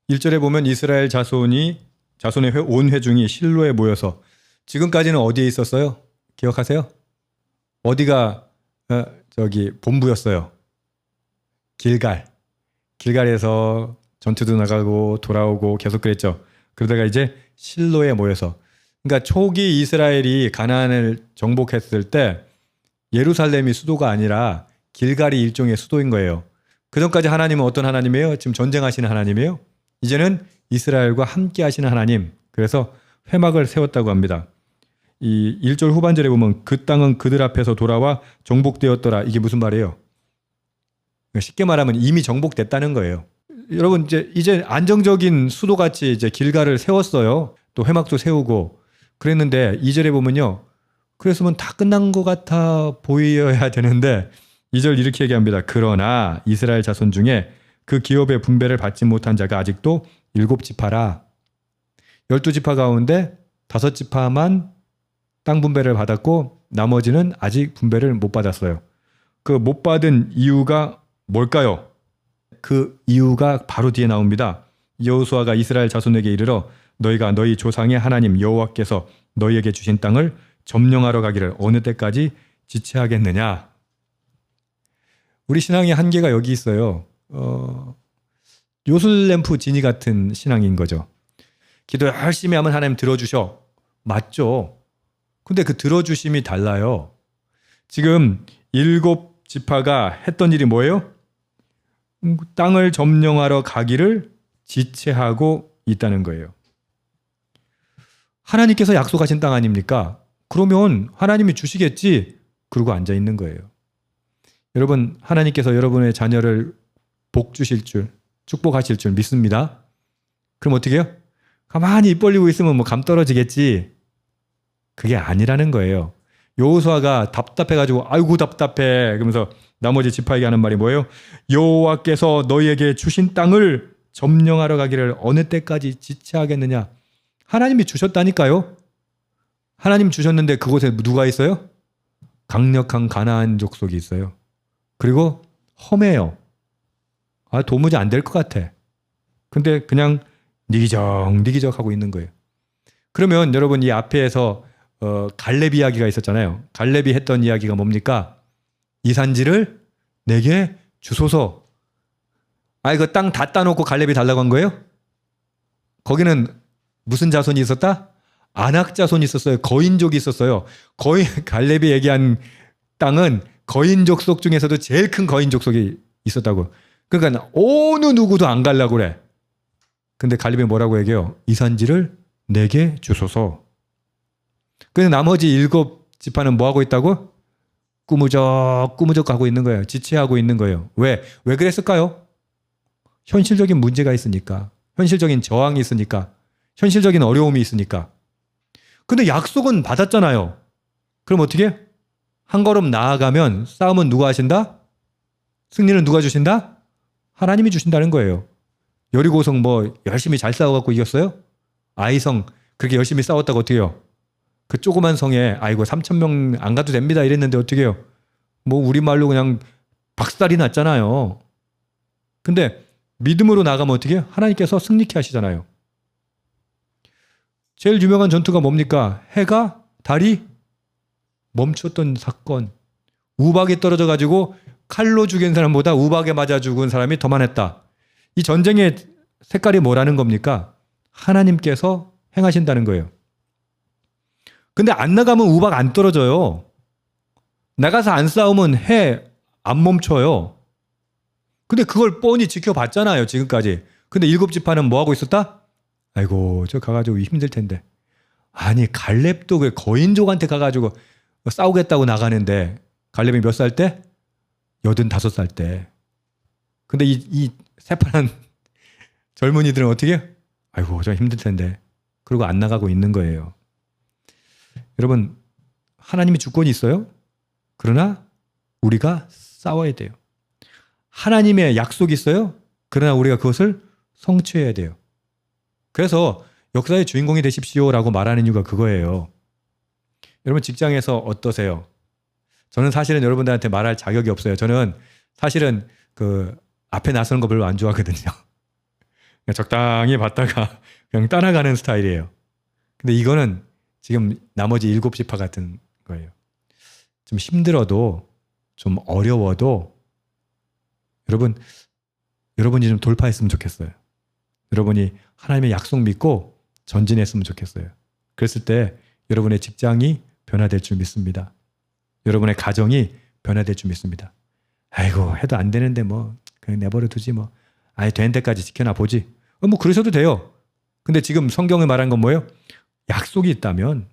1절에 보면 이스라엘 자손의 온 회중이 실로에 모여서 지금까지는 어디에 있었어요? 기억하세요? 어디가 본부였어요? 길갈에서 전투도 나가고 돌아오고 계속 그랬죠. 그러다가 이제 실로에 모여서, 그러니까 초기 이스라엘이 가나안을 정복했을 때 예루살렘이 수도가 아니라 길갈이 일종의 수도인 거예요. 그전까지 하나님은 어떤 하나님이에요? 지금 전쟁하시는 하나님이에요. 이제는 이스라엘과 함께 하시는 하나님. 그래서 회막을 세웠다고 합니다. 이 1절 후반절에 보면 그 땅은 그들 앞에서 돌아와 정복되었더라. 이게 무슨 말이에요? 쉽게 말하면 이미 정복됐다는 거예요. 여러분, 이제 안정적인 수도같이 이제 길갈을 세웠어요. 또 회막도 세우고 그랬는데 2절에 보면요. 그랬으면 다 끝난 것 같아 보여야 되는데 2절 이렇게 얘기합니다. 그러나 이스라엘 자손 중에 그 기업의 분배를 받지 못한 자가 아직도 7지파라. 12지파 가운데 5지파만 땅 분배를 받았고 나머지는 아직 분배를 못 받았어요. 그 못 받은 이유가 뭘까요? 그 이유가 바로 뒤에 나옵니다. 여호수아가 이스라엘 자손에게 이르러 너희가 너희 조상의 하나님 여호와께서 너희에게 주신 땅을 점령하러 가기를 어느 때까지 지체하겠느냐. 우리 신앙의 한계가 여기 있어요. 요술램프 지니 같은 신앙인 거죠. 기도 열심히 하면 하나님 들어주셔. 맞죠? 근데 그 들어주심이 달라요. 지금 7지파가 했던 일이 뭐예요? 땅을 점령하러 가기를 지체하고 있다는 거예요. 하나님께서 약속하신 땅 아닙니까? 그러면 하나님이 주시겠지. 그러고 앉아 있는 거예요. 여러분, 하나님께서 여러분의 자녀를 복 주실 줄, 축복하실 줄 믿습니다. 그럼 어떻게 해요? 가만히 입 벌리고 있으면 뭐 감 떨어지겠지. 그게 아니라는 거예요. 여호수아가 답답해가지고 아이고 답답해 그러면서 나머지 지파에게 하는 말이 뭐예요? 여호와께서 너희에게 주신 땅을 점령하러 가기를 어느 때까지 지체하겠느냐. 하나님이 주셨다니까요. 하나님 주셨는데 그곳에 누가 있어요? 강력한 가나안 족속이 있어요. 그리고 험해요. 도무지 안 될 것 같아. 근데 그냥 니기적 하고 있는 거예요. 그러면 여러분 이 앞에서 갈렙 이야기가 있었잖아요. 갈렙이 했던 이야기가 뭡니까? 이 산지를 내게 주소서. 그 땅 다 따놓고 갈렙이 달라고 한 거예요? 거기는 무슨 자손이 있었다? 아낙 자손이 있었어요. 거인족이 있었어요. 갈렙이 얘기한 땅은 거인족 속 중에서도 제일 큰 거인족 속이 있었다고. 그러니까 어느 누구도 안 가려고 그래. 근데 갈렙이 뭐라고 얘기해요? 이 산지를 내게 주소서. 그래서 나머지 7지파는 뭐 하고 있다고? 꾸무적 가고 있는 거예요. 지체하고 있는 거예요. 왜 그랬을까요? 현실적인 문제가 있으니까. 현실적인 저항이 있으니까. 현실적인 어려움이 있으니까. 근데 약속은 받았잖아요. 그럼 어떻게 해? 한 걸음 나아가면 싸움은 누가 하신다? 승리는 누가 주신다? 하나님이 주신다는 거예요. 여리고성 뭐 열심히 잘 싸워갖고 이겼어요? 아이성 그렇게 열심히 싸웠다고 어떻게 해요? 그 조그만 성에 3,000명 안 가도 됩니다 이랬는데 어떻게 해요? 뭐 우리말로 그냥 박살이 났잖아요. 근데 믿음으로 나가면 어떻게 해요? 하나님께서 승리케 하시잖아요. 제일 유명한 전투가 뭡니까? 해가 달이 멈췄던 사건. 우박이 떨어져 가지고 칼로 죽인 사람보다 우박에 맞아 죽은 사람이 더 많았다. 이 전쟁의 색깔이 뭐라는 겁니까? 하나님께서 행하신다는 거예요. 근데 안 나가면 우박 안 떨어져요. 나가서 안 싸우면 해 안 멈춰요. 근데 그걸 뻔히 지켜봤잖아요, 지금까지. 근데 7지파는 뭐 하고 있었다? 저 가가지고 힘들 텐데. 아니, 갈렙도 그 거인족한테 가가지고 싸우겠다고 나가는데, 갈렙이 몇 살 때? 85살 때. 근데 이 새파란 젊은이들은 어떻게 해요? 저 힘들 텐데. 그러고 안 나가고 있는 거예요. 여러분, 하나님이 주권이 있어요? 그러나 우리가 싸워야 돼요. 하나님의 약속이 있어요? 그러나 우리가 그것을 성취해야 돼요. 그래서 역사의 주인공이 되십시오라고 말하는 이유가 그거예요. 여러분 직장에서 어떠세요? 저는 사실은 여러분들한테 말할 자격이 없어요. 저는 사실은 그 앞에 나서는 거 별로 안 좋아하거든요. 그냥 적당히 봤다가 그냥 따라가는 스타일이에요. 근데 이거는 지금 나머지 7지파 같은 거예요. 좀 힘들어도 좀 어려워도 여러분이 좀 돌파했으면 좋겠어요. 여러분이 하나님의 약속 믿고 전진했으면 좋겠어요. 그랬을 때 여러분의 직장이 변화될 줄 믿습니다. 여러분의 가정이 변화될 줄 믿습니다. 아이고 해도 안 되는데 뭐 그냥 내버려 두지 뭐. 아예 된 데까지 지켜나 보지. 뭐 그러셔도 돼요. 근데 지금 성경을 말한 건 뭐예요? 약속이 있다면,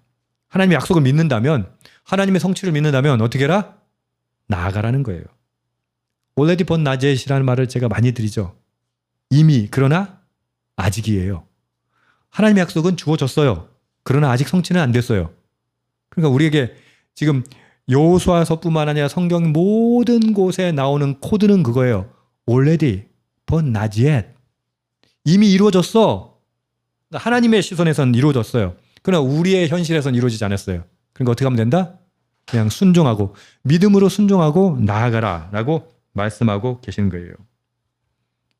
하나님의 약속을 믿는다면, 하나님의 성취를 믿는다면 어떻게 해라? 나아가라는 거예요. already but not yet이라는 말을 제가 많이 드리죠. 이미 그러나 아직이에요. 하나님의 약속은 주어졌어요. 그러나 아직 성취는 안 됐어요. 그러니까 우리에게 지금 여호수아서뿐만 아니라 성경 모든 곳에 나오는 코드는 그거예요. already but not yet. 이미 이루어졌어. 하나님의 시선에서는 이루어졌어요. 그러나 우리의 현실에서는 이루어지지 않았어요. 그러니까 어떻게 하면 된다? 그냥 순종하고 믿음으로 순종하고 나아가라 라고 말씀하고 계시는 거예요.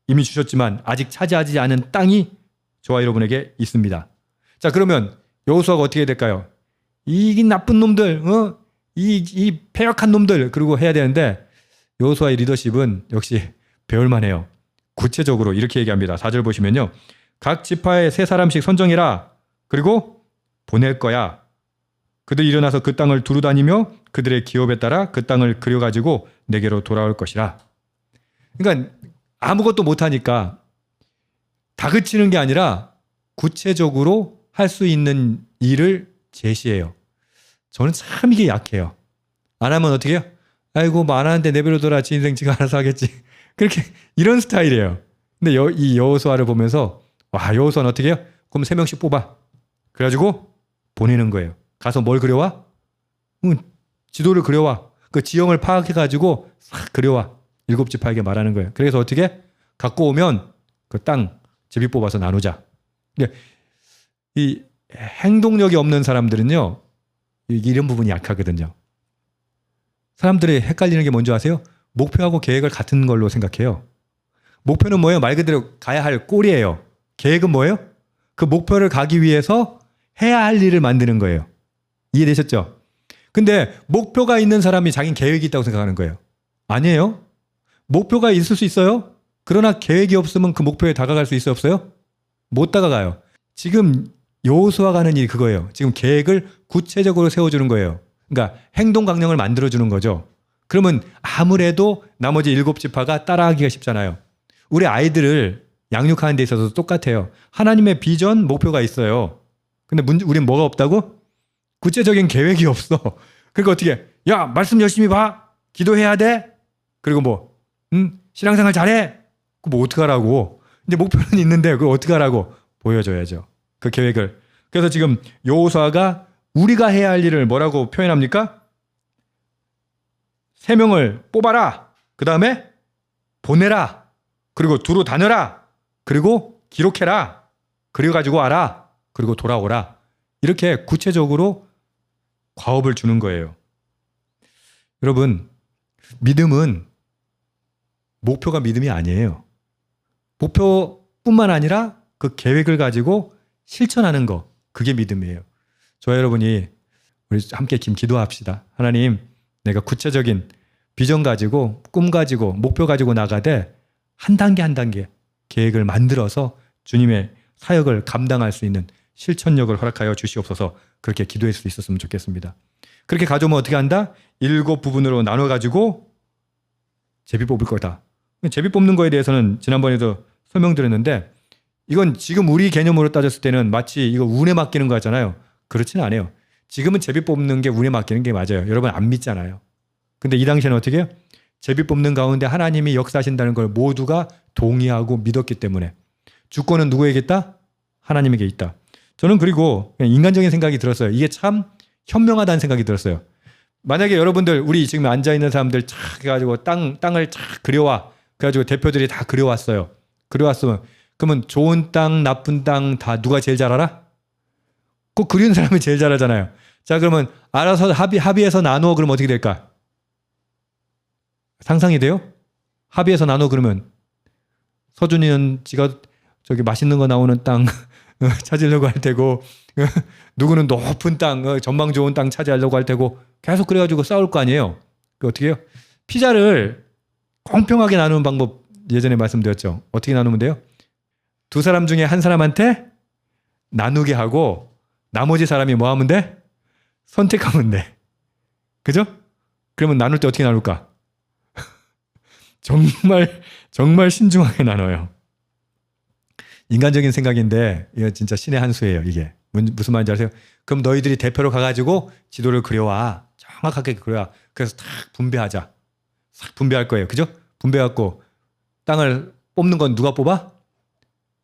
이미 주셨지만 아직 차지하지 않은 땅이 저와 여러분에게 있습니다. 자, 그러면 여호수아가 어떻게 될까요? 이 나쁜 놈들, 이 패역한 놈들, 그리고 해야 되는데 여호수아의 리더십은 역시 배울만해요. 구체적으로 이렇게 얘기합니다. 4절 보시면요. 각 지파에 3사람씩 선정해라. 그리고 보낼 거야. 그들 일어나서 그 땅을 두루 다니며 그들의 기업에 따라 그 땅을 그려가지고 내게로 돌아올 것이라. 그러니까 아무것도 못하니까 다그치는 게 아니라 구체적으로 할 수 있는 일을 제시해요. 저는 참 이게 약해요. 안 하면 어떻게 해요? 아이고 뭐 안 하는데 내버려둬라. 지 인생 지가 알아서 하겠지. 그렇게 이런 스타일이에요. 근데 이 여호수아를 보면서 와, 여호수아는 어떻게 해요? 그럼 3명씩 뽑아. 그래가지고 보내는 거예요. 가서 뭘 그려와? 지도를 그려와. 그 지형을 파악해가지고 싹 그려와. 7지파에게 말하는 거예요. 그래서 어떻게? 갖고 오면 그 땅 제비 뽑아서 나누자. 이 행동력이 없는 사람들은요, 이런 부분이 약하거든요. 사람들이 헷갈리는 게 뭔지 아세요? 목표하고 계획을 같은 걸로 생각해요. 목표는 뭐예요? 말 그대로 가야 할 꼴이에요. 계획은 뭐예요? 그 목표를 가기 위해서 해야 할 일을 만드는 거예요. 이해되셨죠? 근데 목표가 있는 사람이 자기는 계획이 있다고 생각하는 거예요. 아니에요. 목표가 있을 수 있어요. 그러나 계획이 없으면 그 목표에 다가갈 수 있어요, 없어요? 못 다가가요. 지금 여호수아가 하는 일이 그거예요. 지금 계획을 구체적으로 세워주는 거예요. 그러니까 행동 강령을 만들어주는 거죠. 그러면 아무래도 나머지 7지파가 따라하기가 쉽잖아요. 우리 아이들을 양육하는 데 있어서 똑같아요. 하나님의 비전, 목표가 있어요. 근데 우린 뭐가 없다고? 구체적인 계획이 없어. 그러니까 어떻게? 야, 말씀 열심히 봐. 기도해야 돼. 그리고 뭐, 신앙생활 잘해. 뭐 어떡하라고. 이제 목표는 있는데 그걸 어떡하라고 보여줘야죠. 그 계획을. 그래서 지금 여호수아가 우리가 해야 할 일을 뭐라고 표현합니까? 3명을 뽑아라. 그 다음에 보내라. 그리고 두루 다녀라. 그리고 기록해라. 그려가지고 와라. 그리고 돌아오라. 이렇게 구체적으로 과업을 주는 거예요. 여러분, 믿음은 목표가 믿음이 아니에요. 목표뿐만 아니라 그 계획을 가지고 실천하는 거, 그게 믿음이에요. 저와 여러분이 우리 함께 기도합시다. 하나님, 내가 구체적인 비전 가지고 꿈 가지고 목표 가지고 나가되 한 단계 한 단계 계획을 만들어서 주님의 사역을 감당할 수 있는 실천력을 허락하여 주시옵소서. 그렇게 기도할 수 있었으면 좋겠습니다. 그렇게 가져오면 어떻게 한다? 7부분으로 나눠가지고 제비 뽑을 거다. 제비 뽑는 거에 대해서는 지난번에도 설명드렸는데 이건 지금 우리 개념으로 따졌을 때는 마치 이거 운에 맡기는 거 같잖아요. 그렇지는 않아요. 지금은 제비 뽑는 게 운에 맡기는 게 맞아요. 여러분 안 믿잖아요. 근데 이 당시에는 어떻게 해요? 제비 뽑는 가운데 하나님이 역사하신다는 걸 모두가 동의하고 믿었기 때문에 주권은 누구에게 있다? 하나님에게 있다. 저는 그리고 그냥 인간적인 생각이 들었어요. 이게 참 현명하다는 생각이 들었어요. 만약에 여러분들 우리 지금 앉아있는 사람들 착 해가지고 땅을 착 그려와. 그래가지고 대표들이 다 그려왔어요. 그려왔으면 그러면 좋은 땅, 나쁜 땅 다 누가 제일 잘 알아? 꼭 그리는 사람이 제일 잘 알잖아요. 자, 그러면 알아서 합의해서 나누어 그러면 어떻게 될까? 상상이 돼요? 합의해서 나누어 그러면 서준이는 지가 저기 맛있는 거 나오는 땅 찾으려고 할 테고 누구는 높은 땅, 전망 좋은 땅 차지하려고 할 테고 계속 그래가지고 싸울 거 아니에요. 그 어떻게 해요? 피자를 공평하게 나누는 방법 예전에 말씀드렸죠. 어떻게 나누면 돼요? 두 사람 중에 한 사람한테 나누게 하고 나머지 사람이 뭐 하면 돼? 선택하면 돼. 그죠? 그러면 나눌 때 어떻게 나눌까? 정말 신중하게 나눠요. 인간적인 생각인데 이거 진짜 신의 한 수예요. 이게 무슨 말인지 아세요? 그럼 너희들이 대표로 가가지고 지도를 그려와. 정확하게 그려와. 그래서 탁 분배하자. 싹 분배할 거예요. 그죠? 분배해갖고 땅을 뽑는 건 누가 뽑아?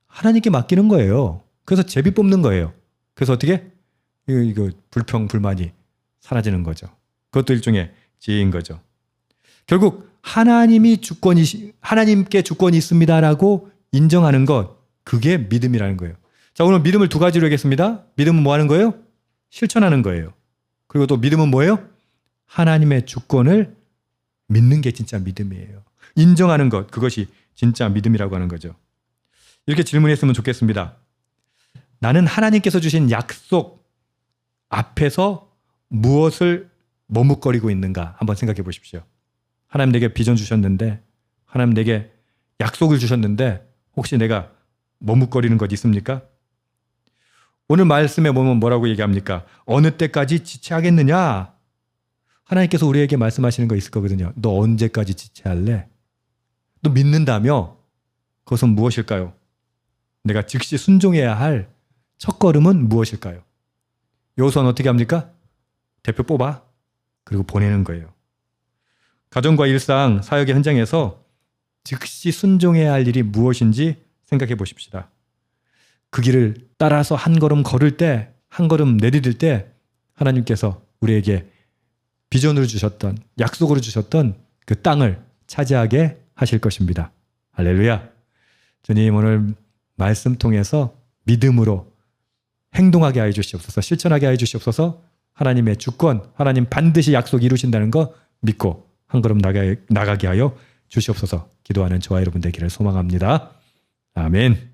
하나님께 맡기는 거예요. 그래서 제비 뽑는 거예요. 그래서 어떻게? 이거 불평, 불만이 사라지는 거죠. 그것도 일종의 지혜인 거죠. 결국 하나님께 주권이 있습니다라고 인정하는 것, 그게 믿음이라는 거예요. 자, 오늘 믿음을 두 가지로 하겠습니다. 믿음은 뭐 하는 거예요? 실천하는 거예요. 그리고 또 믿음은 뭐예요? 하나님의 주권을 믿는 게 진짜 믿음이에요. 인정하는 것, 그것이 진짜 믿음이라고 하는 거죠. 이렇게 질문했으면 좋겠습니다. 나는 하나님께서 주신 약속 앞에서 무엇을 머뭇거리고 있는가 한번 생각해 보십시오. 하나님 내게 비전 주셨는데, 하나님 내게 약속을 주셨는데 혹시 내가 머뭇거리는 것 있습니까? 오늘 말씀에 보면 뭐라고 얘기합니까? 어느 때까지 지체하겠느냐? 하나님께서 우리에게 말씀하시는 거 있을 거거든요. 너 언제까지 지체할래? 너 믿는다며? 그것은 무엇일까요? 내가 즉시 순종해야 할 첫걸음은 무엇일까요? 여호수아는 어떻게 합니까? 대표 뽑아. 그리고 보내는 거예요. 가정과 일상, 사역의 현장에서 즉시 순종해야 할 일이 무엇인지 생각해 보십시다. 그 길을 따라서 한 걸음 걸을 때, 한 걸음 내디딜 때 하나님께서 우리에게 비전으로 주셨던, 약속으로 주셨던 그 땅을 차지하게 하실 것입니다. 할렐루야. 주님 오늘 말씀 통해서 믿음으로 행동하게 하여 주시옵소서, 실천하게 하여 주시옵소서. 하나님의 주권, 하나님 반드시 약속 이루신다는 거 믿고 한 걸음 나가게 하여 주시옵소서. 기도하는 저와 여러분 되기를 소망합니다. 아멘.